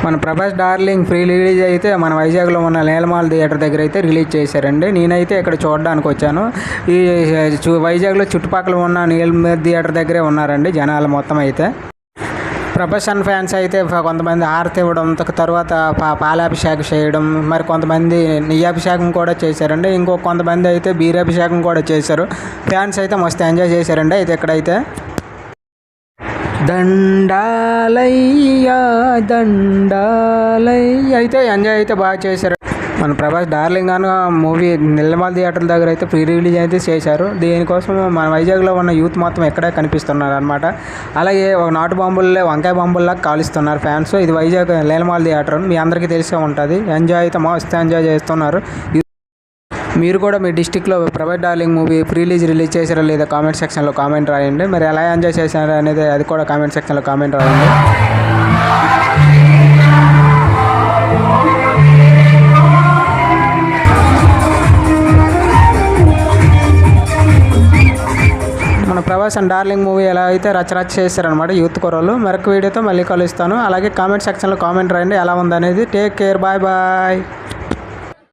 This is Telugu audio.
మన ప్రభాస్ డార్లింగ్ ప్రీ రిలీజ్ అయితే మన వైజాగ్లో ఉన్న నీలమాల థియేటర్ దగ్గర అయితే రిలీజ్ చేశారండి. నేనైతే ఇక్కడ చూడడానికి వచ్చాను. ఈ వైజాగ్లో చుట్టుపక్కల ఉన్న నీలమాల థియేటర్ దగ్గరే ఉన్నారండి జనాలు మొత్తం అయితే. ప్రభాస్ ఫ్యాన్స్ అయితే కొంతమంది హారతి ఇవ్వడం, తర్వాత పాలాభిషేకం చేయడం, మరి కొంతమంది నెయ్యాభిషేకం కూడా చేశారండి. కొంతమంది అయితే బీరాభిషేకం కూడా చేశారు. ఫ్యాన్స్ అయితే మస్తు ఎంజాయ్ చేశారండి. అయితే ఇక్కడైతే దండాలయ్యా దండాలయ్య అయితే ఎంజాయ్ అయితే బాగా చేశారు. మన ప్రభాస్ డార్లింగ్ అన్న మూవీ నీలమాల థియేటర్ దగ్గర అయితే ప్రీ రిలీజ్ అయితే చేశారు. దీనికోసం మన వైజాగ్లో ఉన్న యూత్ మొత్తం ఎక్కడే కనిపిస్తున్నారు అనమాట. అలాగే ఒక నాటు బాంబుల్లో వంకాయ బాంబుల్లా కాలుస్తున్నారు ఫ్యాన్స్. ఇది వైజాగ్ నీలమాల థియేటర్ మీ అందరికీ తెలిసే ఉంటుంది. ఎంజాయ్ అయితే మస్తు ఎంజాయ్ చేస్తున్నారు. మీరు కూడా మీ డిస్టిక్లో Prabhas darling movie pre release చేశారో లేదా కామెంట్ సెక్షన్లో కామెంట్ రాయండి. మరి ఎలా ఎంజాయ్ చేశారు అనేది అది కూడా కామెంట్ సెక్షన్లో కామెంట్ రాయండి. మన ప్రభాస్ అండ్ డార్లింగ్ మూవీ ఎలా అయితే రచ్చరచ్చ చేశారనమాట యూత్ కుర్రోళ్ళు. మరొక వీడియోతో మళ్ళీ కలుస్తాను. అలాగే కామెంట్ సెక్షన్లో కామెంట్ రాయండి ఎలా ఉందనేది. Take care, bye bye.